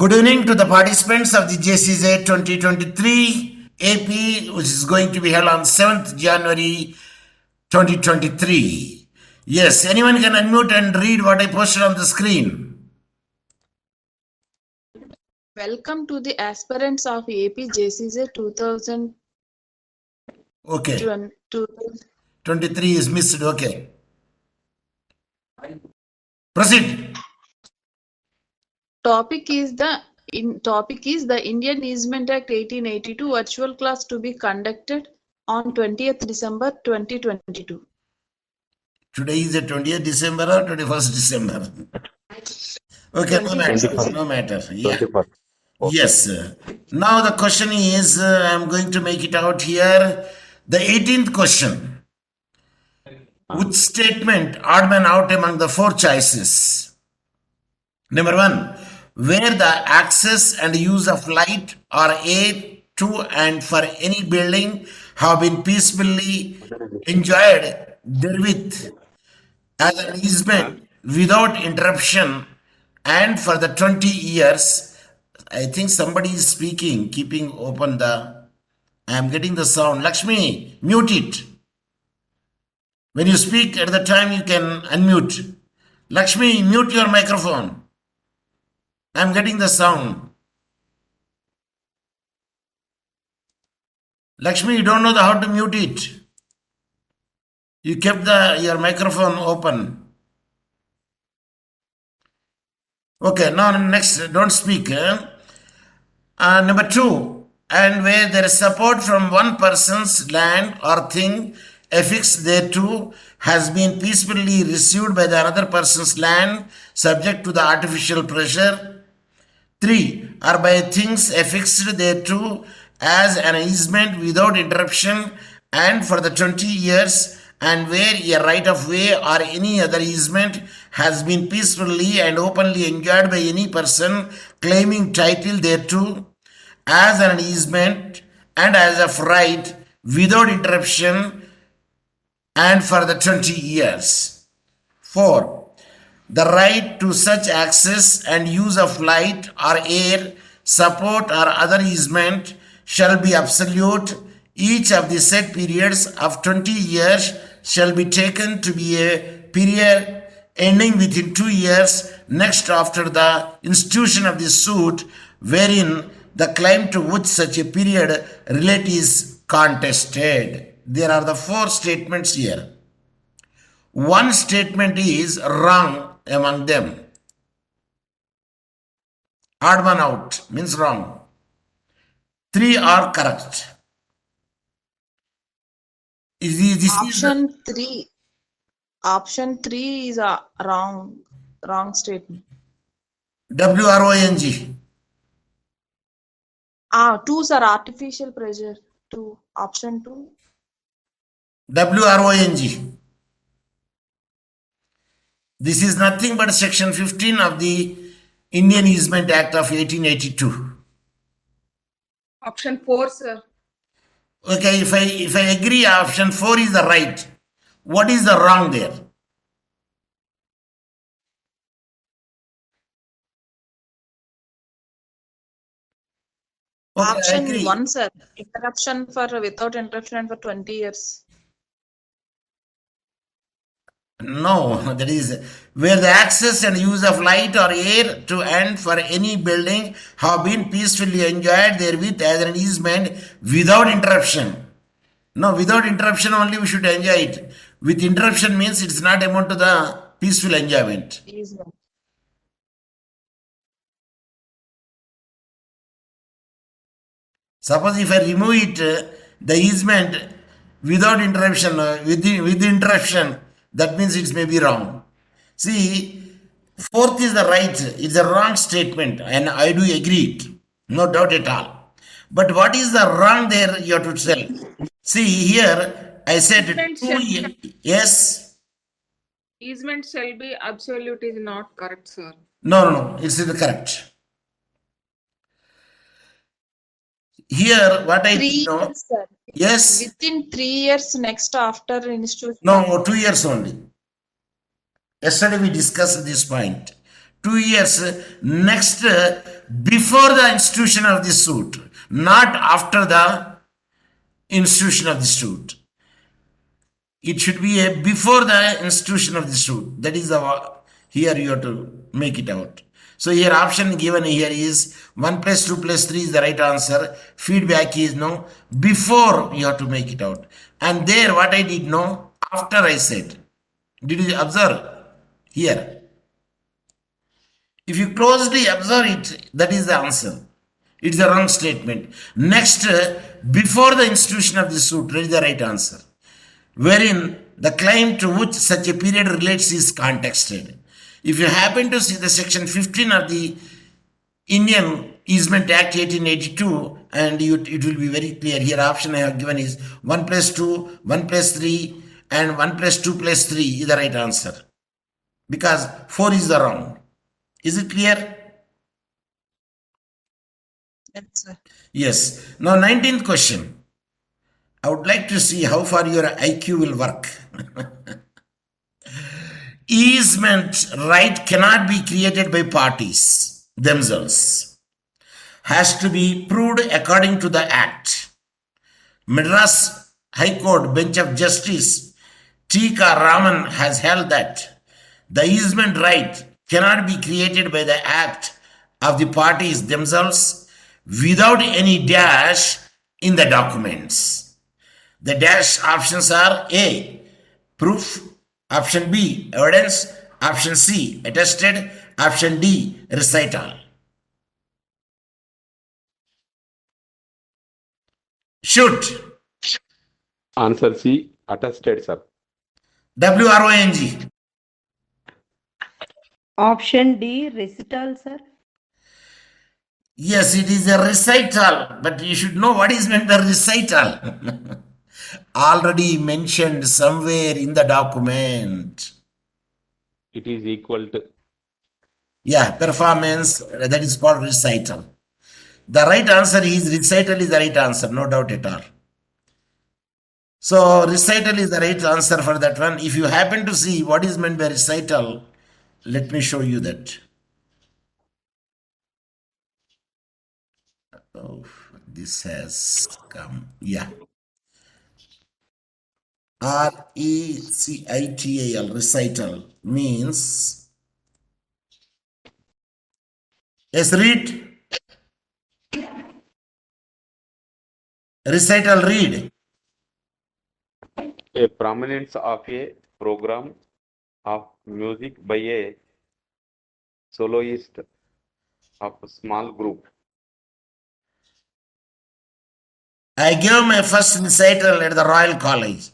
Good evening to the participants of the JCJ 2023 AP, which is going to be held on 7th January 2023. Yes, anyone can unmute and read what I posted on the screen. Welcome to the aspirants of AP JCJ 2000. Okay. 23 is missed. Okay. Proceed. Topic is the Indian Easement Act 1882 virtual class to be conducted on 20th December 2022. Today is the 20th December or 21st December? Okay, no matter. Yeah. Okay. Yes. Now the question is, I'm going to make it out here. The 18th question. Which statement odd man out among the four choices? Number 1. Where the access and use of light or air to and for any building have been peacefully enjoyed therewith as an easement without interruption and for the 20 years. I think somebody is speaking, keeping open the... I am getting the sound. Lakshmi, mute it. When you speak at the time, you can unmute. Lakshmi, mute your microphone. I am getting the sound. Lakshmi, you don't know how to mute it. You kept your microphone open. Okay, now next, don't speak. Number 2, and where there is support from one person's land or thing affixed thereto has been peacefully received by the other person's land subject to the artificial pressure. 3, or by things affixed thereto as an easement without interruption and for the 20 years, and where a right of way or any other easement has been peacefully and openly enjoyed by any person claiming title thereto as an easement and as of right without interruption and for the 20 years. 4. The right to such access and use of light or air, support or other easement shall be absolute. Each of the said periods of 20 years shall be taken to be a period ending within 2 years next after the institution of the suit wherein the claim to which such a period relate is contested. There are the 4 statements here. One statement is wrong among them. Odd one out means wrong. 3 are correct. Option 3 is a wrong statement. WRONG. 2 are artificial pressure. 2. Option 2. WRONG. This is nothing but section 15 of the Indian Easement Act of 1882. Option 4, sir. Okay, if I agree option 4 is the right, what is the wrong there? Okay, option 1, sir. Interruption for without interruption and for 20 years. No, that is where the access and use of light or air to and for any building have been peacefully enjoyed therewith as an easement without interruption. No, without interruption only we should enjoy it. With interruption means it's not amount to the peaceful enjoyment. Easement. Suppose if I remove it, the easement without interruption, with interruption, that means it may be wrong. See, 4th is the right. It's a wrong statement and I do agree it. No doubt at all. But what is the wrong there you have to tell? See here, I said 2 yes. Easement shall be absolute is not correct, sir. No, it's correct. Here, what I 3 know. years, sir. Yes. Within 3 years next after institution. No, 2 years only. Yesterday we discussed this point. 2 years next before the institution of the suit, not after the institution of the suit. It should be a before the institution of the suit. That is the here you have to make it out. So here option given here is 1 plus 2 plus 3 is the right answer. Feedback is no. Before you have to make it out. And there what I did no, after I said. Did you observe? Here. If you closely observe it, that is the answer. It's the wrong statement. Next, before the institution of the suit, that is the right answer. Wherein the claim to which such a period relates is contexted. If you happen to see the section 15 of the Indian Easement Act 1882, and it will be very clear. Here option I have given is 1 plus 2, 1 plus 3, and 1 plus 2 plus 3 is the right answer. Because 4 is the wrong. Is it clear? Yes, sir. Yes. Now 19th question. I would like to see how far your IQ will work. Easement right cannot be created by parties themselves. Has to be proved according to the Act. Madras High Court Bench of Justice T.K. Raman has held that the easement right cannot be created by the act of the parties themselves without any dash in the documents. The dash options are A, proof, option B, evidence, option C, attested, option D, recital. Shoot. Answer C, attested, sir. WRONG. Option D, recital, sir. Yes, it is a recital, but you should know what is meant by recital. Already mentioned somewhere in the document. It is equal to. Yeah, performance, that is called recital. The right answer is recital is the right answer, no doubt at all. So recital is the right answer for that one. If you happen to see what is meant by recital, let me show you that. Oh, this has come. Yeah. RECITAL, recital, means. Yes, read. Recital, read. A prominence of a program of music by a soloist of a small group. I gave my first recital at the Royal College.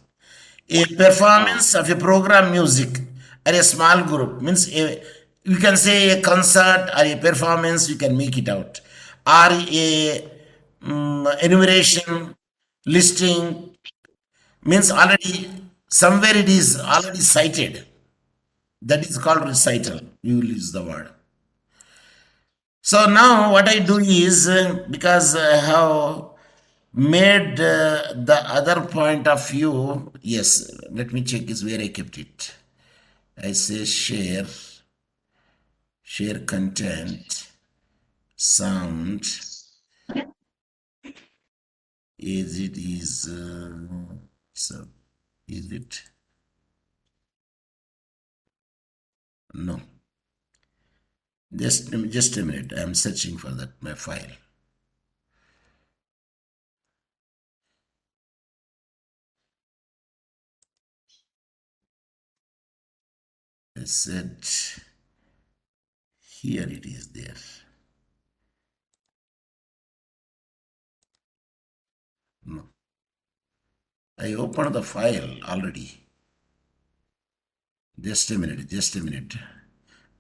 A performance of a program music at a small group means you can say a concert or a performance, you can make it out. Or a enumeration, listing, means already somewhere it is already cited. That is called recital. You will use the word. So now what I do is, because I have made the other point of view, yes, let me check is where I kept it. I say share content, sound, is it is, so is it? No. Just a minute, I am searching for that, my file. I said, here it is there. No. I opened the file already. Just a minute.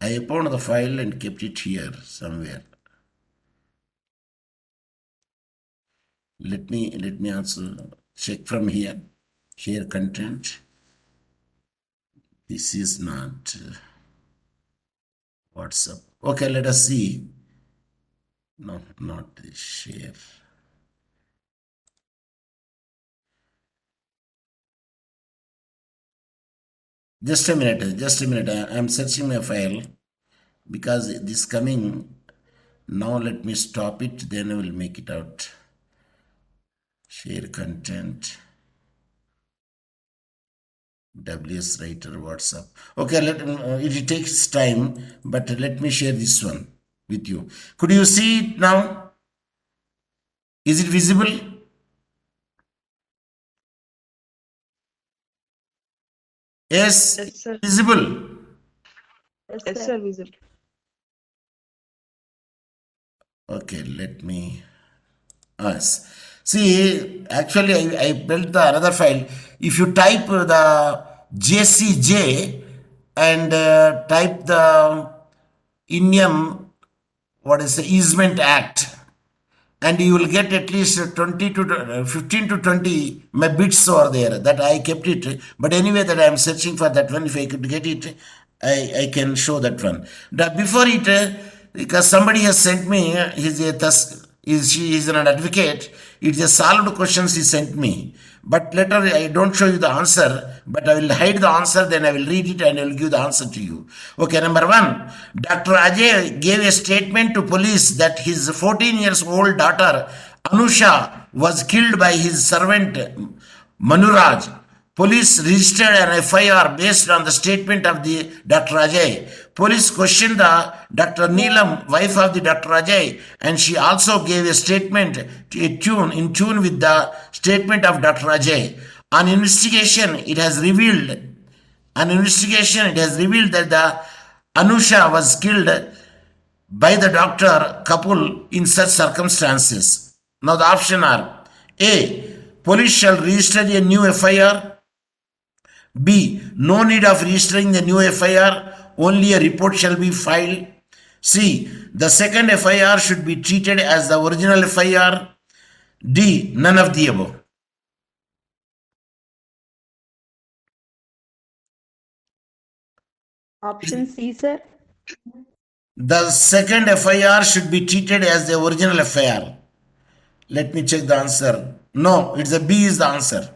I opened the file and kept it here somewhere. Let me also check from here. Share content. This is not WhatsApp. Okay, let us see. No, not this share. Just a minute. I am searching my file. because this coming. Now let me stop it, then I will make it out. Share content. WS Writer WhatsApp. Okay, it takes time, but let me share this one with you. Could you see it now? Is it visible? Yes, Yes, sir. visible. Yes, sir. Visible. Okay, let me. Yes. See, actually, I built the another file. If you type the JCJ and type the Indian, what is the Easement Act, and you will get at least 20 to 15 to 20 my bits over there that I kept it. But anyway, that I am searching for that one. If I could get it, I can show that one. Before it, because somebody has sent me, she is an advocate. It's a solved questions he sent me. But later I don't show you the answer, but I will hide the answer, then I will read it and I will give the answer to you. Okay, number one, Dr. Ajay gave a statement to police that his 14 years old daughter Anusha was killed by his servant Manuraj. Police registered an FIR based on the statement of the Dr. Ajay. Police questioned the Dr. Neelam, wife of the Dr. Ajay, and she also gave a statement in tune with the statement of Dr. Ajay. On investigation, it has revealed that the Anusha was killed by the doctor couple in such circumstances. Now the option are A. Police shall register a new FIR. B. No need of registering the new FIR, only a report shall be filed. C. The second FIR should be treated as the original FIR. D. None of the above. Option C, sir. The second FIR should be treated as the original FIR. Let me check the answer. No, it's a B is the answer.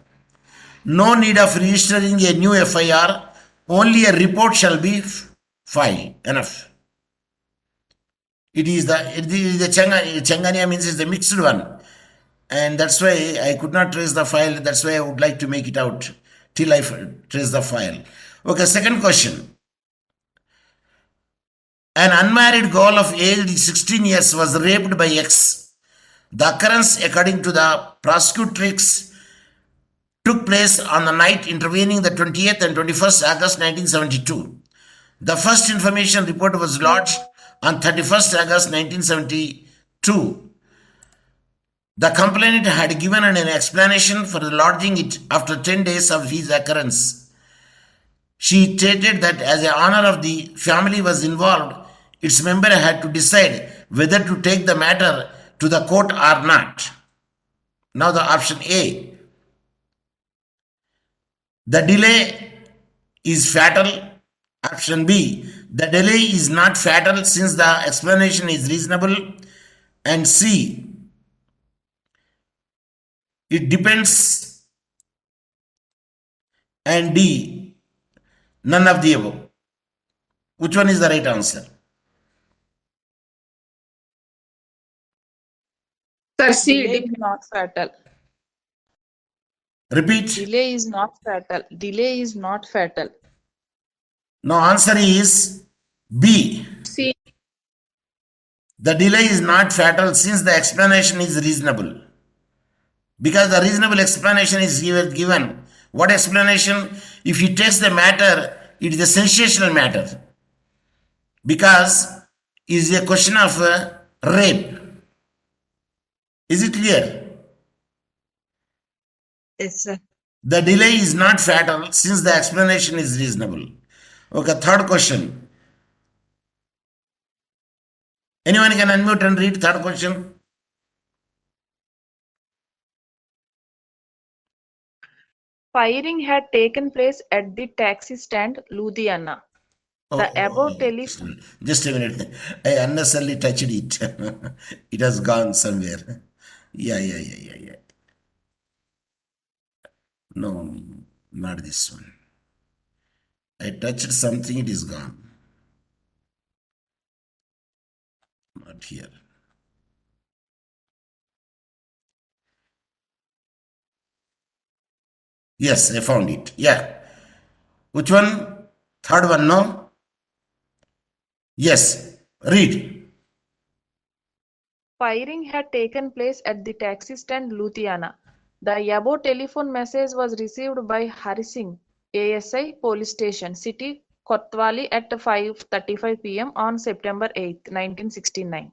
No need of registering a new FIR, only a report shall be filed. Enough. It is the Changanya means it's the mixed one, and that's why I could not trace the file. That's why I would like to make it out till I trace the file. Okay, second question. An unmarried girl of age 16 years was raped by X. The occurrence, according to the prosecutrix, took place on the night intervening the 20th and 21st August 1972. The first information report was lodged on 31st August 1972. The complainant had given an explanation for lodging it after 10 days of his occurrence. She stated that as an honor of the family was involved, its member had to decide whether to take the matter to the court or not. Now the option A. The delay is fatal. Option B. The delay is not fatal since the explanation is reasonable. And C. It depends. And D. None of the above. Which one is the right answer? Sir, C. Delay is not fatal. Repeat. Delay is not fatal. Delay is not fatal. No, answer is B. C. The delay is not fatal since the explanation is reasonable. Because the reasonable explanation is given. What explanation? If you test the matter, it is a sensational matter. Because it is a question of rape. Is it clear? Yes, sir. The delay is not fatal since the explanation is reasonable. Okay, third question. Anyone can unmute and read third question? Firing had taken place at the taxi stand, Ludhiana. The above telephone. Just a minute. I unnecessarily touched it. It has gone somewhere. Yeah. No, not this one. I touched something, it is gone. But here. Yes, I found it. Yeah. Which one? Third one, no? Yes. Read. Firing had taken place at the taxi stand Ludhiana. The above telephone message was received by Hari Singh, ASI Police Station, City Kotwali at 5:35 p.m. on September 8, 1969.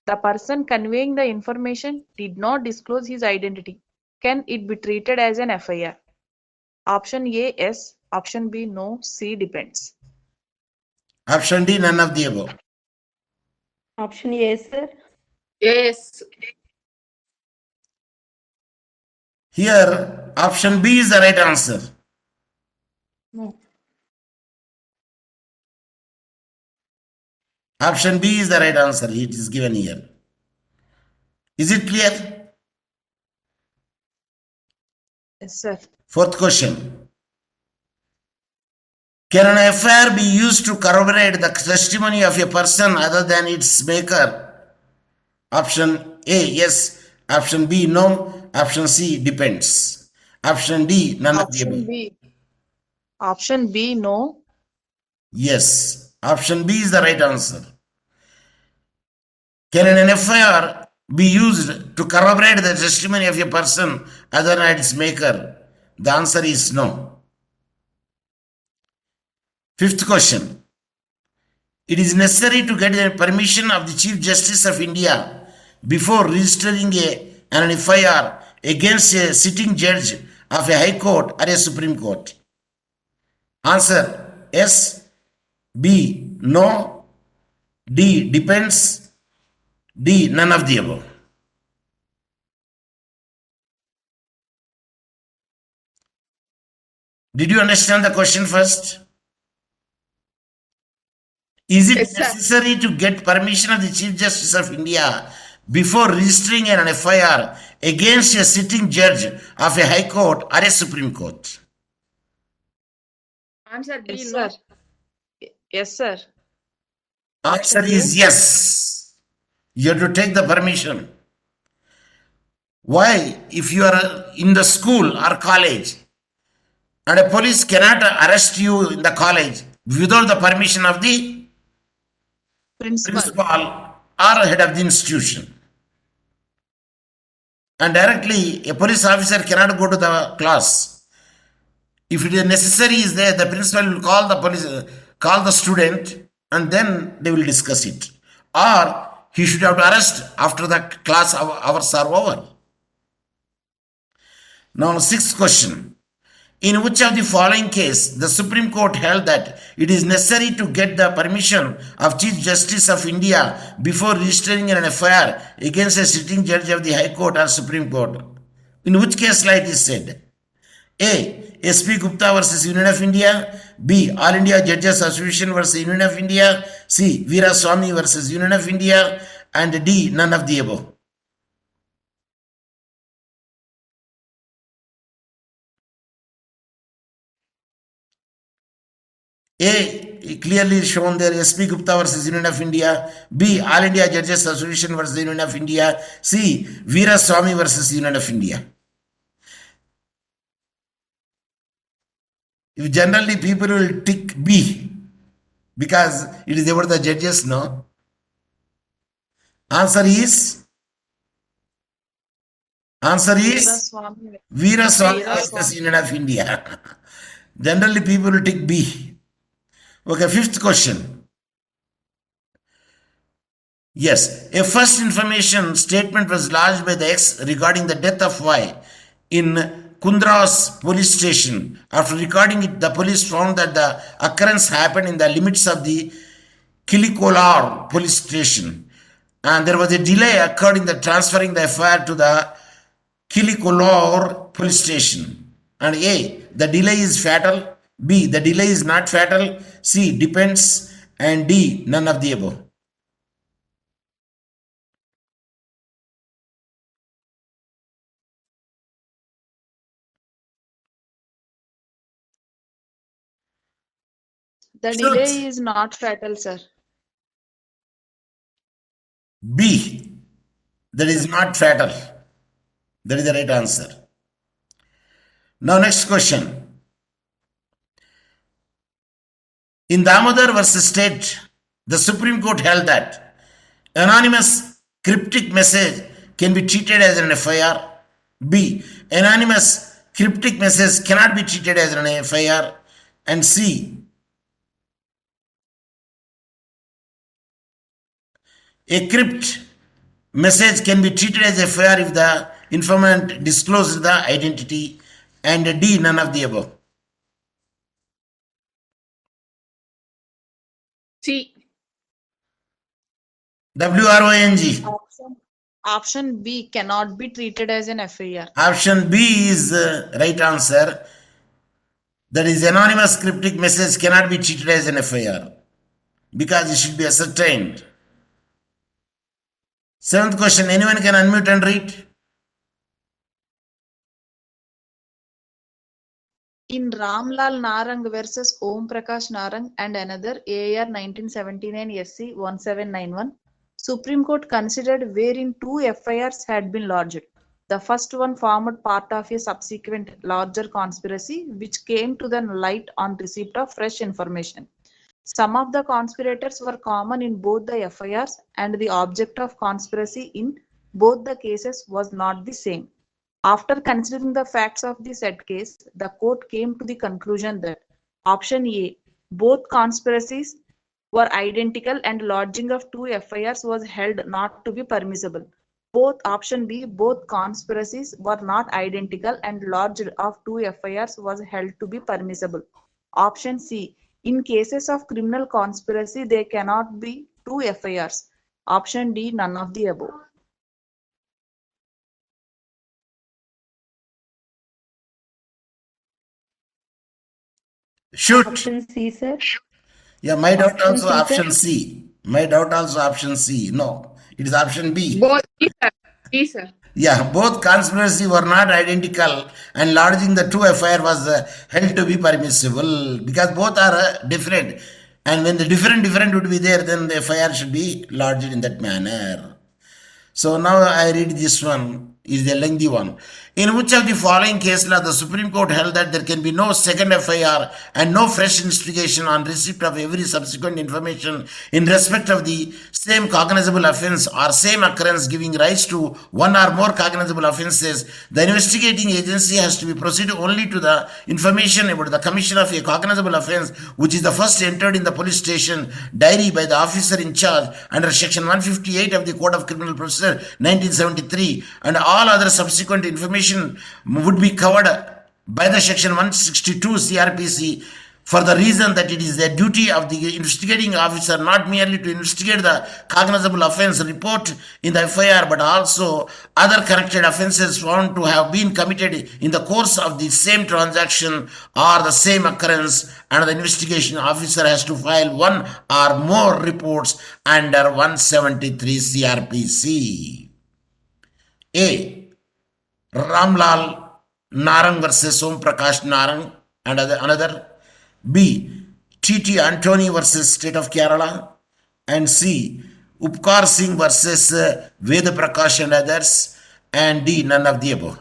The person conveying the information did not disclose his identity. Can it be treated as an FIR? Option A, yes. Option B, no. C, depends. Option D, none of the above. Option A, sir. Yes. Here, option B is the right answer. No. Option B is the right answer. It is given here. Is it clear? Yes, sir. Fourth question. Can an FIR be used to corroborate the testimony of a person other than its maker? Option A, yes. Option B, no. Option C, depends. Option D, none of the Option above. B. Option B, no. Yes. Option B is the right answer. Can an FIR be used to corroborate the testimony of a person other than its maker? The answer is no. Fifth question. It is necessary to get the permission of the Chief Justice of India before registering an FIR against a sitting judge of a High Court or a Supreme Court. Answer yes, B, no, D, depends, D, none of the above. Did you understand the question first? Is it Yes, sir. necessary to get permission of the Chief Justice of India before registering an FIR against a sitting judge of a High Court or a Supreme Court? Answer B, Yes, no. sir. Yes, sir. Answer Option is A. yes. You have to take the permission. Why? If you are in the school or college and a police cannot arrest you in the college without the permission of the principal or head of the institution. And directly, a police officer cannot go to the class. If it is necessary is there, the principal will call the police, call the student, and then they will discuss it. Or he should have to arrest after the class hours are over. Now, sixth question. In which of the following case the Supreme Court held that it is necessary to get the permission of Chief Justice of India before registering an FIR against a sitting judge of the High Court or Supreme Court? In which case law it is said? A. S.P. Gupta versus Union of India. B. All India Judges Association versus Union of India. C. Veera Swamy versus Union of India. And D. None of the above. A, clearly shown there, S.P. Gupta versus Union of India. B, All India Judges Association versus Union of India. C, Veera Swamy versus Union of India. If generally people will tick B because it is about the judges, no? Answer is Swamy. Veera Swamy Veera versus Swamy. Union of India. Generally people will tick B. Okay, fifth question. Yes, a first information statement was lodged by the X regarding the death of Y in Kundras police station. After recording it, the police found that the occurrence happened in the limits of the Kilikolar police station. And there was a delay occurred in the transferring the FIR to the Kilikolar police station. And A, the delay is fatal. B, the delay is not fatal. C, depends. And D, none of the above. The delay is not fatal, sir. B. That is not fatal. That is the right answer. Now next question. In Damodar versus State, the Supreme Court held that anonymous cryptic message can be treated as an FIR. B. Anonymous cryptic message cannot be treated as an FIR. And C. A crypt message can be treated as a FIR if the informant discloses the identity. And D. None of the above. C. WRONG. Option B cannot be treated as an FIR. Option B is the right answer. That is, anonymous cryptic message cannot be treated as an FIR because it should be ascertained. Seventh question. Anyone can unmute and read? In Ramlal Narang versus Om Prakash Narang and another AR 1979 SC 1791, Supreme Court considered wherein two FIRs had been lodged. The first one formed part of a subsequent larger conspiracy which came to the light on receipt of fresh information. Some of the conspirators were common in both the FIRs and the object of conspiracy in both the cases was not the same. After considering the facts of the said case, the court came to the conclusion that option A, both conspiracies were identical and lodging of two FIRs was held not to be permissible. Option B, both conspiracies were not identical and lodged of two FIRs was held to be permissible. Option C, in cases of criminal conspiracy, there cannot be two FIRs. Option D, none of the above. Shoot. Option C, sir. Yeah, my doubt Option also C, option sir. C. My doubt also option C. No, it is option B. Both. B, sir. B, sir. Yeah, both conspiracy were not identical and lodging the two FIR was held to be permissible because both are different. And when the different would be there, then the FIR should be lodged in that manner. So now I read this one. Is the lengthy one. In which of the following case law the Supreme Court held that there can be no second FIR and no fresh investigation on receipt of every subsequent information in respect of the same cognizable offense or same occurrence giving rise to one or more cognizable offenses, the investigating agency has to be proceed only to the information about the commission of a cognizable offense which is the first entered in the police station diary by the officer in charge under section 158 of the Code of Criminal Procedure 1973, and all other subsequent information would be covered by the section 162 CRPC for the reason that it is the duty of the investigating officer not merely to investigate the cognizable offense report in the FIR but also other connected offenses found to have been committed in the course of the same transaction or the same occurrence, and the investigation officer has to file one or more reports under 173 CRPC. A. Ramlal Narang versus Om Prakash Narang and another. B. T.T. Antony versus State of Kerala. And C. Upkar Singh versus Veda Prakash and others. And D. None of the above.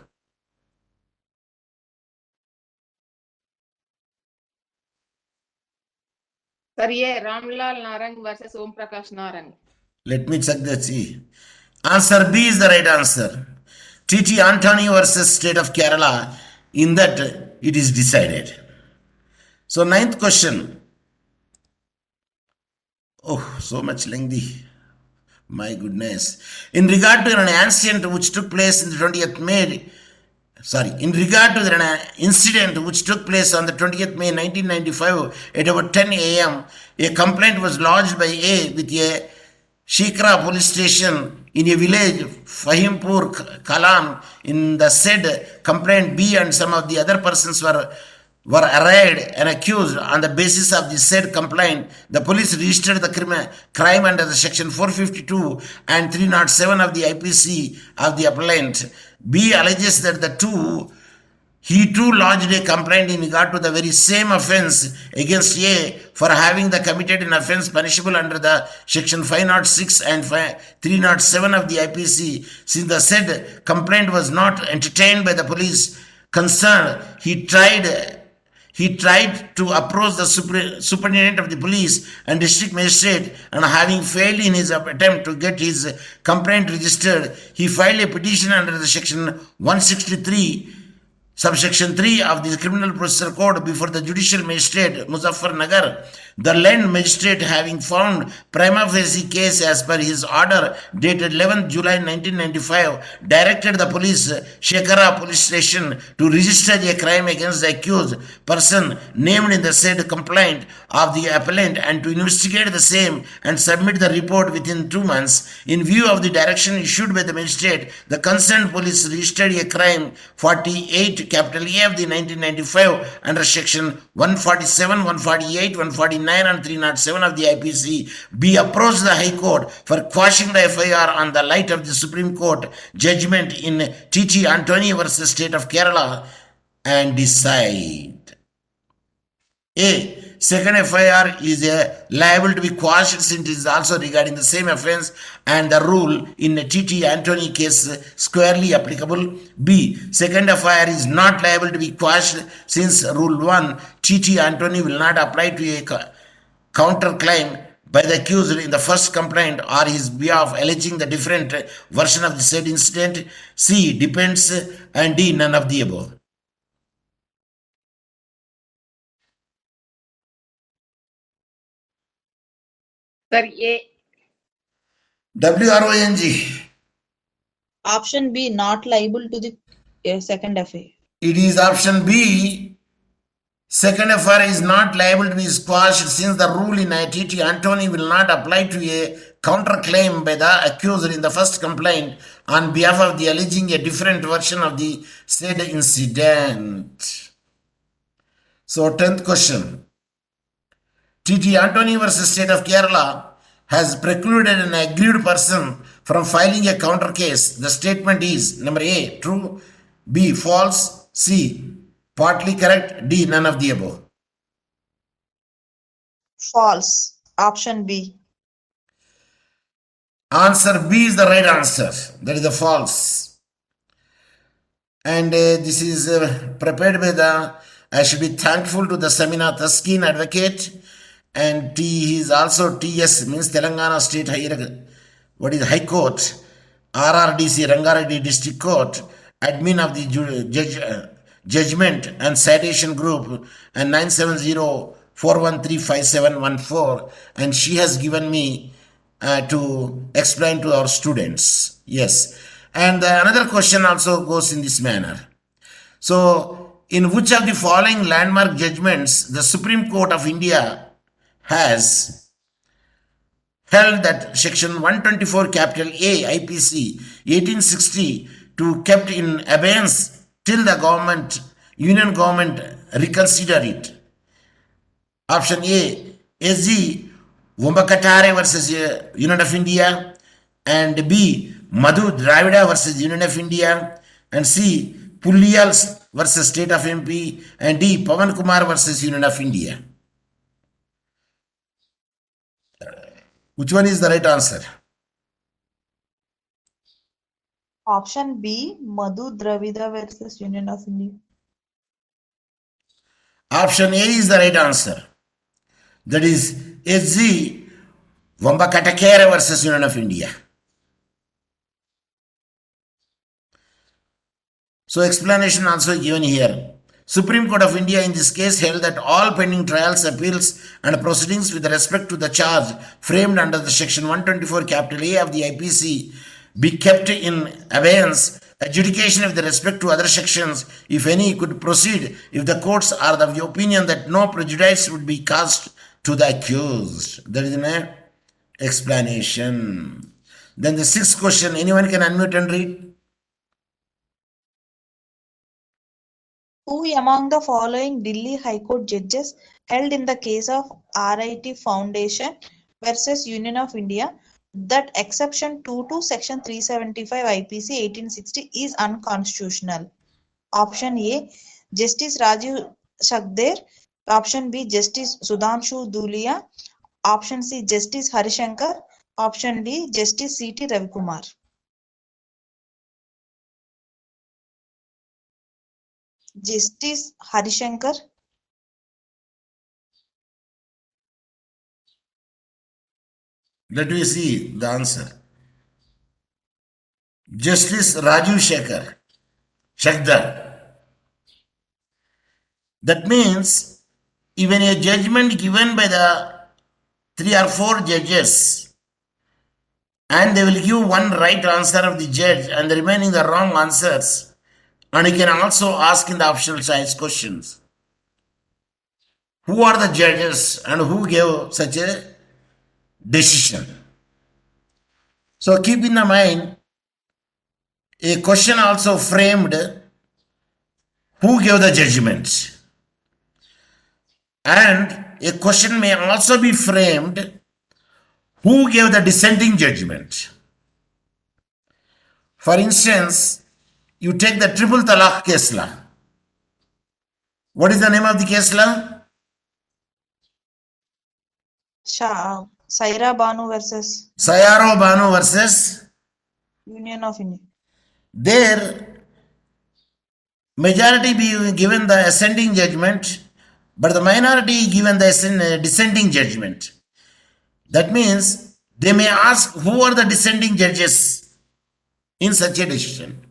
Sir, A. Ramlal Narang versus Om Prakash Narang. Let me check the C. Answer B is the right answer. T.T. Antony versus State of Kerala. In that it is decided. So ninth question. Oh, so much lengthy. My goodness. In regard to an incident which took place in the 20th May, in regard to an incident which took place on the 20th May 1995 at about 10 a.m., a complaint was lodged by A with a Shikra police station in a village, Fahimpur Kalam. In the said complaint, B and some of the other persons were arraigned and accused. On the basis of the said complaint, the police registered the crime under the section 452 and 307 of the IPC of the appellant. B alleges that the two He too lodged a complaint in regard to the very same offence against A for having the committed an offence punishable under the section 506 and 307 of the IPC. Since the said complaint was not entertained by the police concerned, he tried to approach the superintendent of the police and district magistrate, and having failed in his attempt to get his complaint registered, he filed a petition under the section 163 subsection 3 of the Criminal Procedure Code before the Judicial Magistrate Muzaffarnagar. The land magistrate, having found prima facie case as per his order dated 11th July 1995, directed the police Shekhara police station to register a crime against the accused person named in the said complaint of the appellant and to investigate the same and submit the report within 2 months. In view of the direction issued by the magistrate, the concerned police registered a crime 48 capital A of the 1995 under section 147, 148, 149 and 307 of the IPC. B. Approached the High Court for quashing the FIR on the light of the Supreme Court judgment in T.T. Antony versus State of Kerala and decide. A. Second FIR is liable to be quashed since it is also regarding the same offence and the rule in the T.T. Antony case squarely applicable. B. Second FIR is not liable to be quashed since Rule 1 T.T. Antony will not apply to a counterclaim by the accused in the first complaint or his behalf alleging the different version of the said incident. C. Depends, and D. None of the above. Sir, A. WRONG. Option B, not liable to the second FA. It is option B. Second FIR is not liable to be quashed since the rule in T.T. Antony will not apply to a counterclaim by the accused in the first complaint on behalf of the alleging a different version of the said incident. So 10th question. T.T. Antony versus State of Kerala has precluded an aggrieved person from filing a counter case. The statement is number A, true, B, false, C, partly correct, D, none of the above. False. Option B. Answer B is the right answer. That is the false. And this is prepared by I should be thankful to the Samina Taskin advocate, and he is also TS, means Telangana State High Court, RRDC Rangareddy District Court, admin of the judgment and citation group, and 970-413-5714, and she has given me to explain to our students. Yes. And another question also goes in this manner. So, in which of the following landmark judgments the Supreme Court of India has held that section 124 capital A IPC 1860 to kept in abeyance till the union government reconsider it? Option A, SG Vumbakatare versus Union of India, and B, Madhu Dravida versus Union of India, and C, Pulliyal versus State of MP, and D, Pavan Kumar versus Union of India. Which one is the right answer? Option B, Madhu Dravida versus Union of India. Option A is the right answer. That is SG Vumbakatakere versus Union of India. So explanation also given here. Supreme Court of India in this case held that all pending trials, appeals and proceedings with respect to the charge framed under the section 124 capital A of the IPC be kept in abeyance. Adjudication with respect to other sections, if any, could proceed if the courts are of the opinion that no prejudice would be caused to the accused. That is an explanation. Then the sixth question, anyone can unmute and read. Who among the following Delhi High Court judges held in the case of RIT Foundation versus Union of India that exception 2 to section 375 IPC 1860 is unconstitutional? Option A, Justice Rajiv Shakder. Option B, Justice Sudhanshu Dhulia. Option C, Justice Harishankar. Option D, Justice C.T. Ravikumar. Justice Harishankar. Let me see the answer. Justice Raju Shakdar. That means even a judgment given by the 3 or 4 judges and they will give one right answer of the judge and the remaining the wrong answers, and you can also ask in the optional choice questions. Who are the judges and who gave such a decision? So keep in the mind, a question also framed who gave the judgment. And a question may also be framed who gave the dissenting judgment. For instance, you take the triple talaq case law. What is the name of the case law? Saira Banu versus Sayaro Banu versus. Union of India. There, majority be given the ascending judgment, but the minority given the dissenting judgment. That means they may ask who are the dissenting judges in such a decision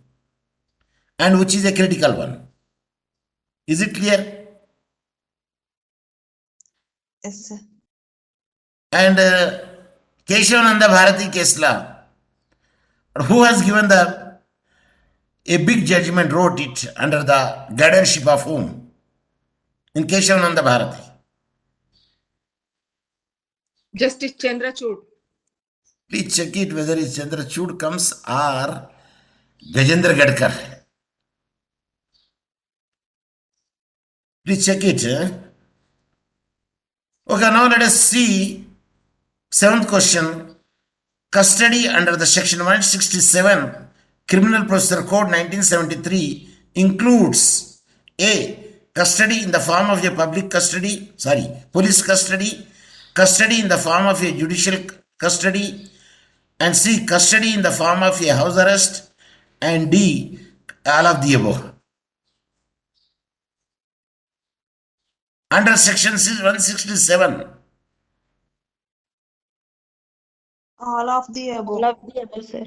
and which is a critical one. Is it clear? Yes, sir. And Keshavananda Bharati case law, who has given a big judgment, wrote it under the guardianship of whom? In Keshavananda Bharati. Justice Chandrachud. Please check it whether it's Chandrachud comes or Gajendra Gadkar. Please check it. Okay, now let us see 7th question. Custody under the section 167 Criminal Procedure Code 1973 includes A. Custody in the form of a police custody, custody in the form of a judicial custody, and C. Custody in the form of a house arrest, and D. All of the above. Under section 167. All of the above. All of the above, sir.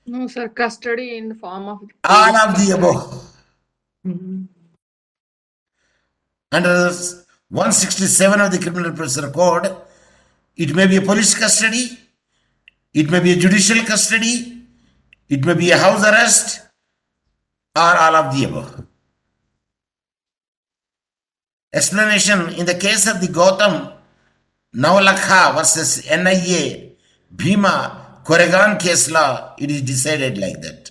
No, sir. Custody in the form of. All of the above. Mhm. Under 167 of the Criminal Procedure Code, it may be a police custody, it may be a judicial custody, it may be a house arrest, or all of the above. Explanation: in the case of the Gautam Navalakha versus NIA Bhima Koregan case law, it is decided like that.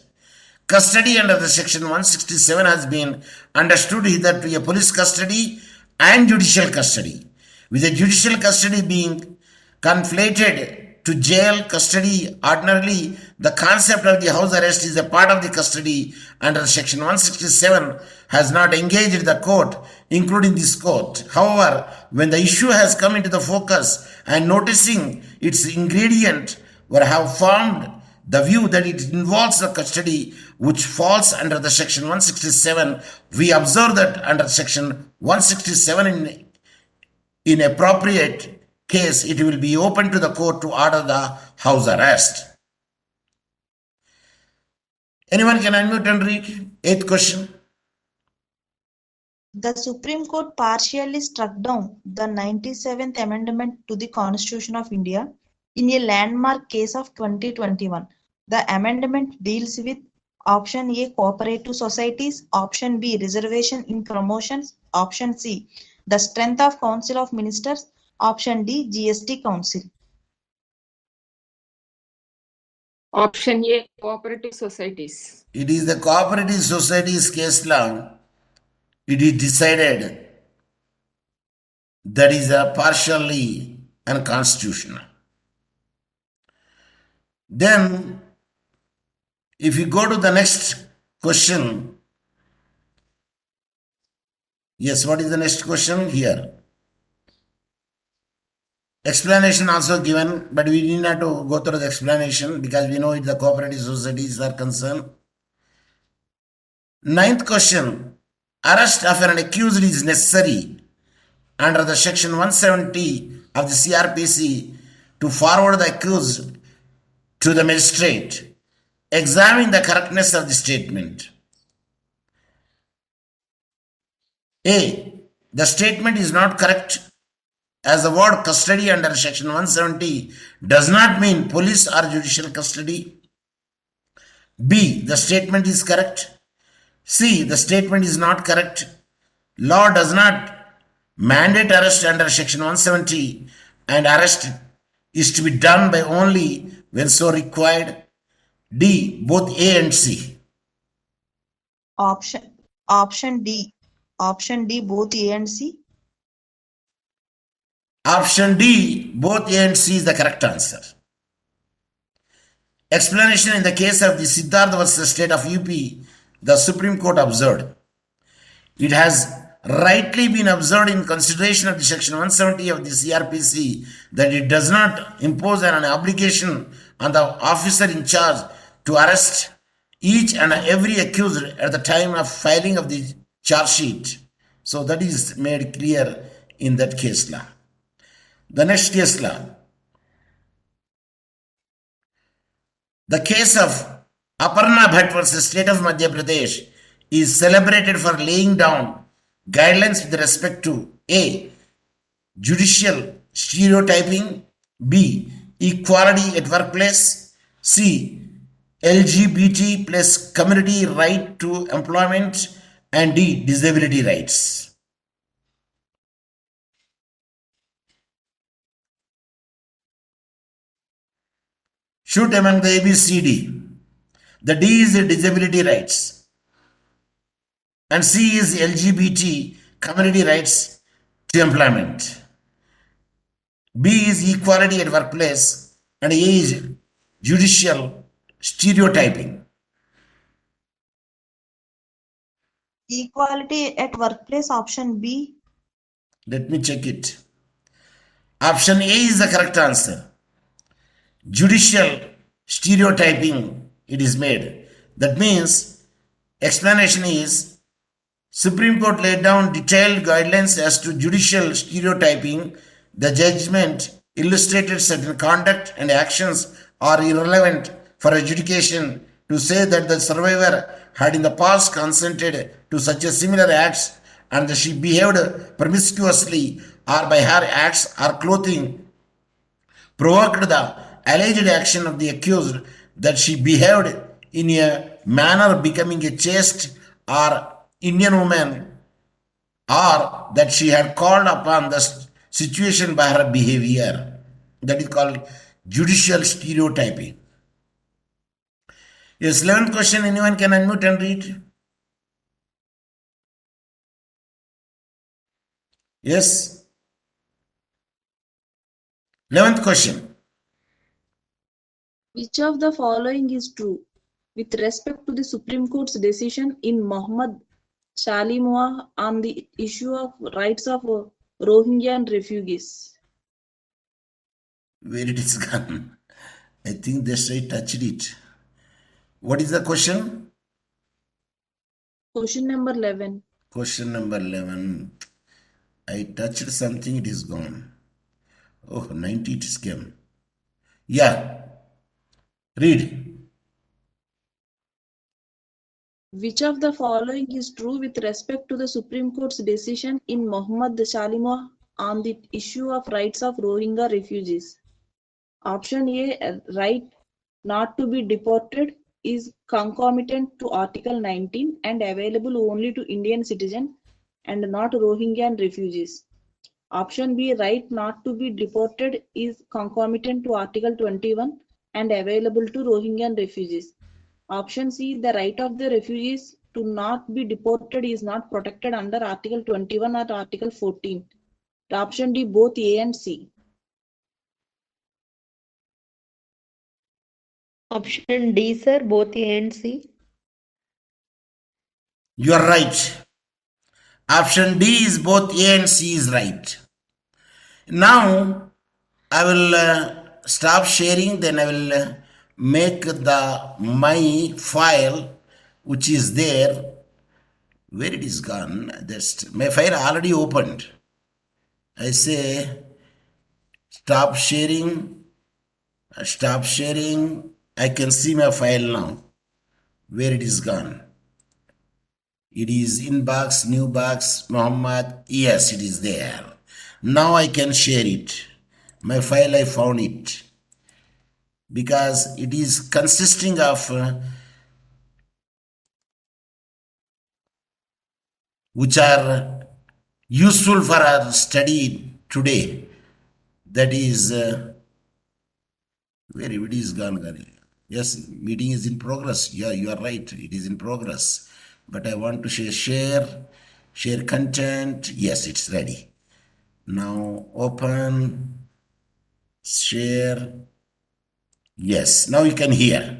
Custody under the section 167 has been understood either to be a police custody and judicial custody, with the judicial custody being conflated to jail custody. Ordinarily, the concept of the house arrest is a part of the custody under section 167 has not engaged the court, including this court. However, when the issue has come into the focus and noticing its ingredient, we have formed the view that it involves the custody which falls under the section 167. We observe that under section 167 in appropriate case, it will be open to the court to order the house arrest. Anyone can unmute and read? 8th question. The Supreme Court partially struck down the 97th Amendment to the Constitution of India in a landmark case of 2021. The amendment deals with option A, cooperative societies, option B, reservation in promotions, option C, the strength of Council of Ministers, option D, GST Council. Option A, cooperative societies. It is the cooperative societies case law. It is decided that is partially unconstitutional. Then, if you go to the next question, Yes, what is the next question here? Explanation also given, but we need not to go through the explanation because we know it the cooperative societies are concerned. Ninth question. Arrest of an accused is necessary under the section 170 of the CRPC to forward the accused to the magistrate. Examine the correctness of the statement. A. The statement is not correct, as the word custody under section 170 does not mean police or judicial custody. B. The statement is correct. C. The statement is not correct. Law does not mandate arrest under section 170 and arrest is to be done by only when so required. D. Both A and C. Option D. Option D, both A and C. Option D, both A and C is the correct answer. Explanation in the case of the Siddharth versus State of UP, the Supreme Court observed. It has rightly been observed in consideration of the section 170 of the CRPC that it does not impose an obligation on the officer in charge to arrest each and every accused at the time of filing of the charge sheet. So that is made clear in that case law. The next case law. The case of Aparna Bhatt versus State of Madhya Pradesh is celebrated for laying down guidelines with respect to A. Judicial stereotyping, B. Equality at workplace, C. LGBT plus community right to employment, and D. Disability rights. Shoot among the ABCD. The D is the disability rights and C is LGBT community rights to employment. B is equality at workplace and A is judicial stereotyping. Equality at workplace, option B. Let me check it. Option A is the correct answer. Judicial stereotyping it is made. That means explanation is Supreme Court laid down detailed guidelines as to judicial stereotyping. The judgment illustrated certain conduct and actions are irrelevant for adjudication to say that the survivor had in the past consented to such a similar acts and that she behaved promiscuously or by her acts or clothing provoked the alleged action of the accused that she behaved in a manner becoming a chaste or Indian woman or that she had called upon the situation by her behavior. That is called judicial stereotyping. Yes, 11th question, anyone can unmute and read? Yes? 11th question. Which of the following is true with respect to the Supreme Court's decision in Mohammed Shalimua on the issue of rights of Rohingya refugees? Where it is gone? I think they straight touched it. What is the question? Question number 11. Question number 11. I touched something, it is gone. Oh, 90 it is came. Yeah. Read. Which of the following is true with respect to the Supreme Court's decision in Mohammed Shalimua on the issue of rights of Rohingya refugees? Option A, right not to be deported is concomitant to Article 19 and available only to Indian citizens and not Rohingya refugees. Option B, right not to be deported is concomitant to Article 21 and available to Rohingya refugees. Option C, the right of the refugees to not be deported is not protected under Article 21 or Article 14. Option D, both A and C. Option D, sir, both A and C. You are right. Option D is both A and C is right. Now I will stop sharing, then I will make the my file which is there. Where it is gone? Just my file already opened. I say stop sharing, stop sharing. I can see my file now. Where it is gone? It is inbox, new box, Muhammad. Yes, it is there. Now I can share it. My file, I found it. Because it is consisting of which are useful for our study today. That is where it is gone. Yes, meeting is in progress. Yeah, you are right. It is in progress. But I want to share content. Yes, it's ready. Now open, share. Yes, now you can hear.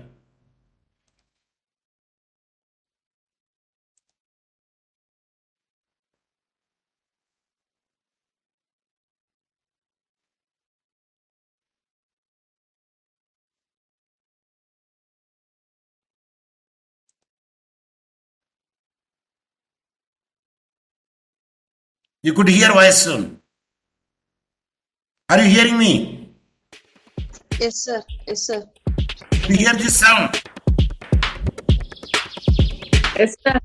You could hear voice soon. Are you hearing me? Yes, sir. Yes, sir. You hear this sound? Yes, sir.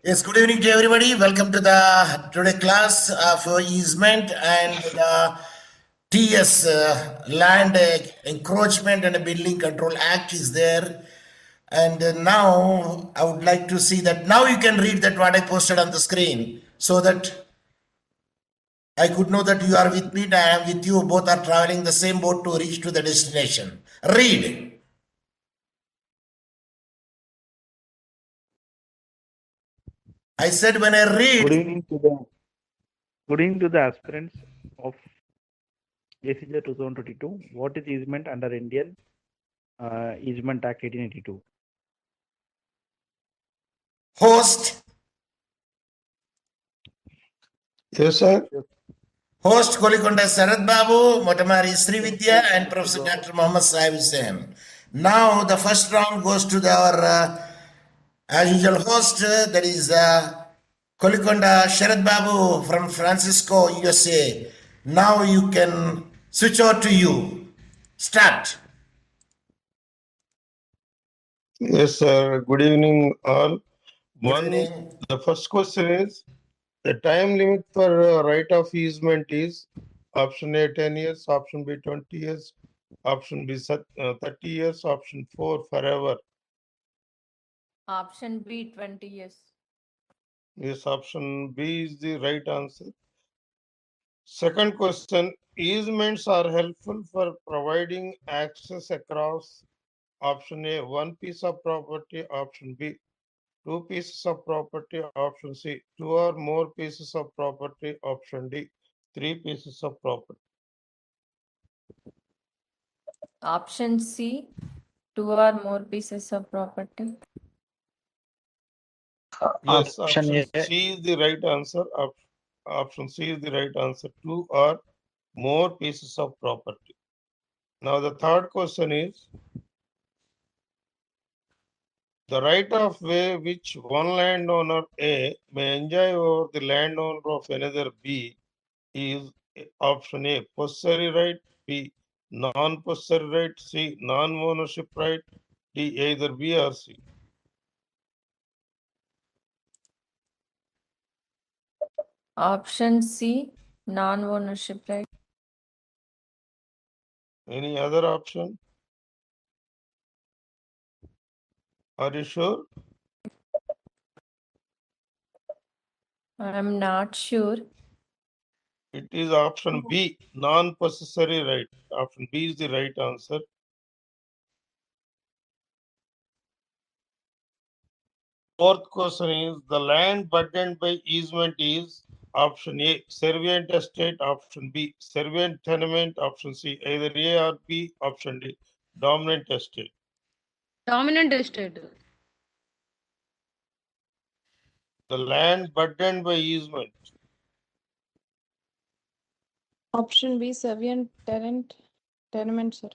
Yes, good evening to everybody. Welcome to the today class of easement and the TS Land Encroachment and Building Control Act is there. And now I would like to see that now you can read that what I posted on the screen so that I could know that you are with me and I am with you. Both are traveling the same boat to reach to the destination. Read. I said when I read. Good evening to the aspirants of JCJ 2022. What is easement under Indian Easement Act 1882? Host. Yes, sir. Host Kolikonda Sarath Babu, Motamari Srividya, and Professor Dr. Mohammed Saheb Hussain. Now the first round goes to our as usual host, that is Kolikonda Sharad Babu from Francisco, USA. Now you can switch over to you. Start. Yes, sir. Good evening, all. Good evening. The first question is the time limit for right of easement is option A 10 years, option B 20 years, option B 30 years, option 4 forever. Option B, 20 years. Yes, option B is the right answer. Second question, easements are helpful for providing access across option A, one piece of property, option B, two pieces of property, option C, two or more pieces of property, option D, three pieces of property. Option C, two or more pieces of property. Yes, Option option A. C is the right answer. Option C is the right answer. Two or more pieces of property. Now the third question is the right of way which one landowner A may enjoy over the landowner of another B is option A, possessory right, B, non-possessory right, C, non-ownership right, D, either B or C. Option C, non-ownership right. Any other option? Are you sure? I'm not sure. It is option B, non-possessory right. Option B is the right answer. Fourth question is the land burdened by easement is option A, servient estate, option B, servient tenement, option C, either A or B, option D, dominant estate. Dominant estate. The land burdened by easement. Option B, Servian tenement, sir.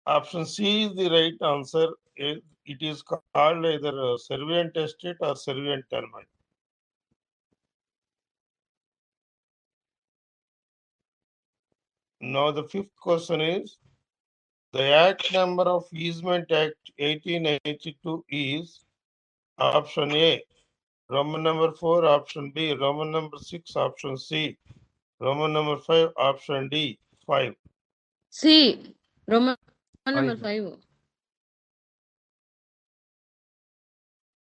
Option C is the right answer. It is called either a servient estate or servient tenement. Now the fifth question is, the Act number of Easement Act 1882 is option A, Roman number 4, option B, Roman number 6, option C, Roman number 5, option D, 5. C. Roman number 5.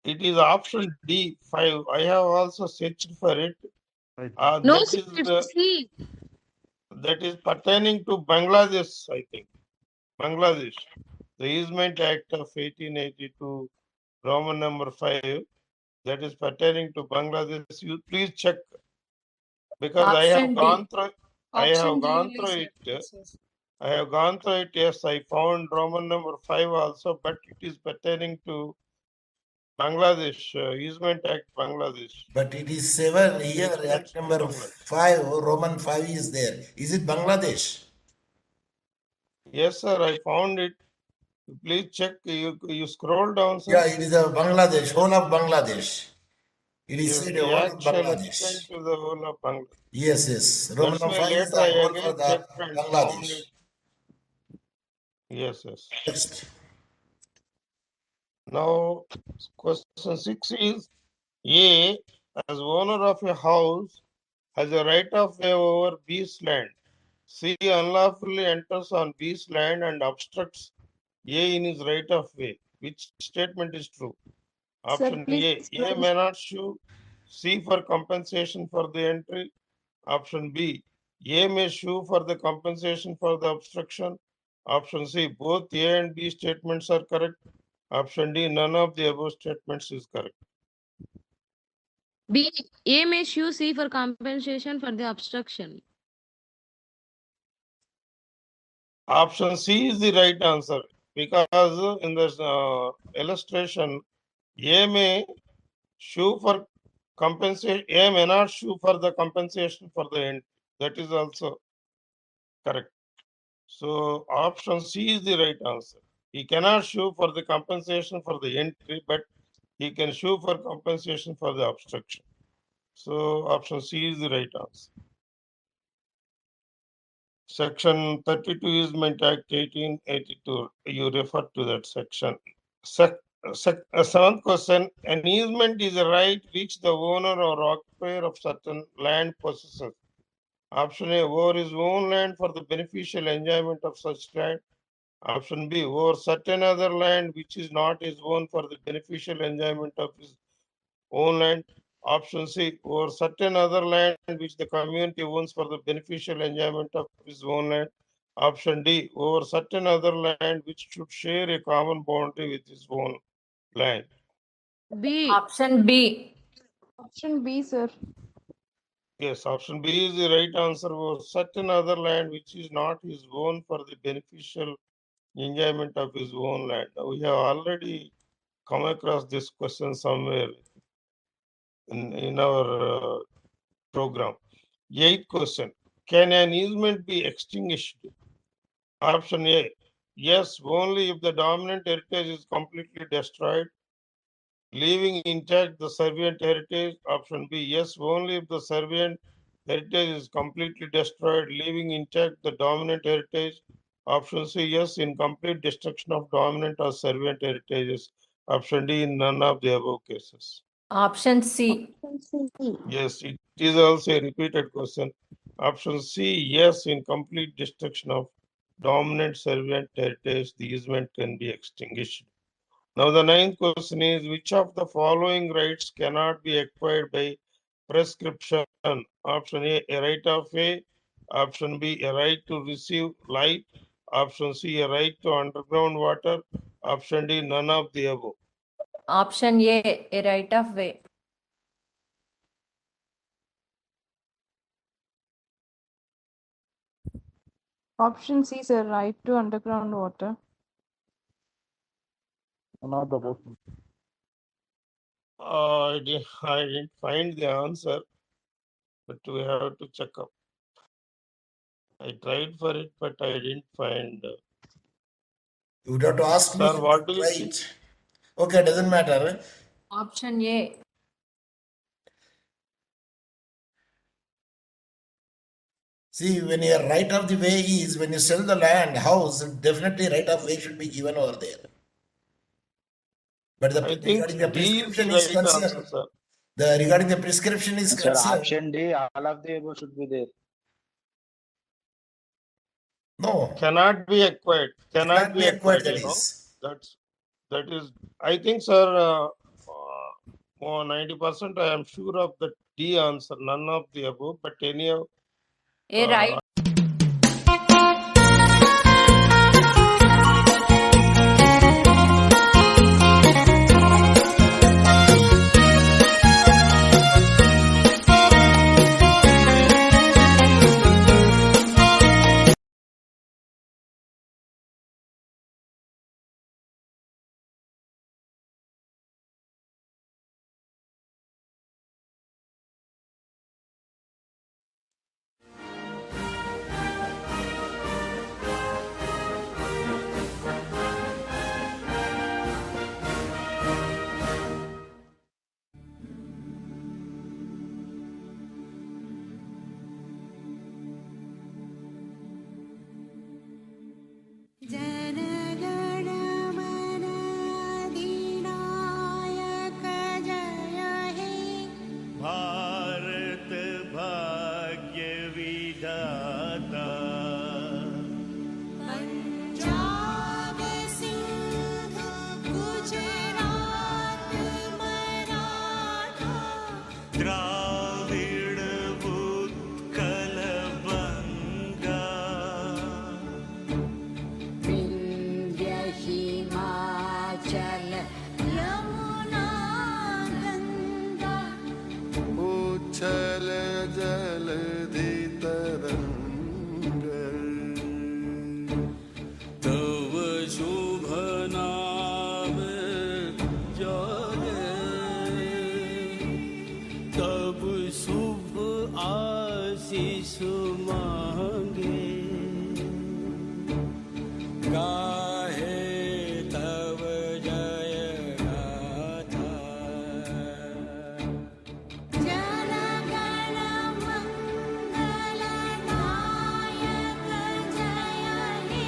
It is option D, 5. I have also searched for it. No, That sir, it's C. is pertaining to Bangladesh, I think. Bangladesh. The Easement Act of 1882, Roman number 5, that is pertaining to Bangladesh. You please check, because I have Option D. gone through. I have Option D gone only, through sir. it. Yes. I have gone through it. Yes, I found Roman number 5 also, but it is pertaining to Bangladesh, Easement Act Bangladesh. But it is 7 here, Act number 5, Roman 5 is there. Is it Bangladesh? Yes, sir, I found it. Please check. You scroll down, sir. Yeah, it is a Bangladesh, whole of Bangladesh. It is Yes, said the whole of act shall extend Bangladesh. to the whole of Bangladesh. Yes, yes. Roman That's why 5 is later the I whole for again the checked and found Bangladesh. it. Yes, yes. Next. Now, question 6 is, A, as owner of a house, has a right of way over B's land. C, unlawfully enters on B's land and obstructs A in his right of way. Which statement is true? Option A, A may not sue C for compensation for the entry. Option B, A may sue for the compensation for the obstruction. Option C, both A and B statements are correct. Option D, none of the above statements is correct. B. A may sue C for compensation for the obstruction. Option C is the right answer, because in this illustration, A may sue for compensation, A may not sue for the compensation for the end. That is also correct. So option C is the right answer. He cannot sue for the compensation for the entry, but he can sue for compensation for the obstruction. So option C is the right answer. Section 32 Easement Act 1882. You refer to that section. Seventh question. An easement is a right which the owner or occupier of certain land possesses. Option A, over his own land for the beneficial enjoyment of such land. Option B, over certain other land which is not his own for the beneficial enjoyment of his own land. Option C, over certain other land which the community owns for the beneficial enjoyment of his own land. Option D, over certain other land which should share a common boundary with his own land. B. Option B. Option B, sir. Yes, option B is the right answer. Over certain other land which is not his own for the beneficial enjoyment of his own land. We have already come across this question somewhere in our program. Eighth question. Can an easement be extinguished? Option A. Yes, only if the dominant heritage is completely destroyed, leaving intact the servient heritage. Option B. Yes, only if the servient heritage is completely destroyed, leaving intact the dominant heritage. Option C. Yes, in complete destruction of dominant or servient heritages. Option D. In none of the above cases. Option C. Yes, it is also a repeated question. Option C, yes, in complete destruction of dominant servant heritage, the easement can be extinguished. Now the ninth question is, which of the following rights cannot be acquired by prescription? Option A right of way. Option B, a right to receive light. Option C, a right to underground water. Option D, none of the above. Option A right of way. Option C, sir. Right to underground water. None of the above. I didn't find the answer, but we have to check up. I tried for it, but I didn't find. You would have to ask me. Sir, what do you Try think? it. Okay, doesn't matter. Option A. See, when your right of the way is when you sell the land, house, definitely right of way should be given over there. But I think regarding the D is the prescription is right answer, concerned, sir. regarding the prescription is Sir, concerned, option D, all of the above should be there. no, Cannot be acquired. Cannot be acquired. that You know, is. that is. I think, sir. 90% I am sure of the D answer. None of the above, but any of. A right. Bharat भाग्य विधाता पंजाब सिंध गुजरात मराठा द्राविड़ उत्कल बंगा विंध्य हिमाचल यमुना गंगा उच्छल जलधि तरंग तव शुभ नाम जागे तब शुभ आशीष मांगे गाहे तव जय गाथा जन गण मंगल नायक जय हे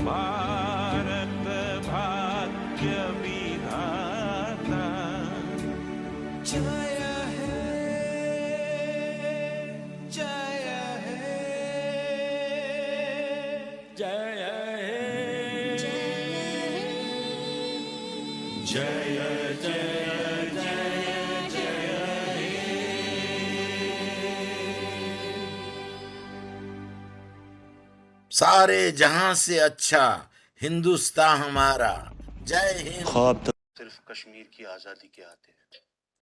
भारत भाग्य विधाता जय हे जय हे जय हे जय जय जय जय हे सारे जहां से अच्छा हिंदुस्तान हमारा। जय हिंद। ख्वाब तो सिर्फ कश्मीर की आज़ादी के आते हैं।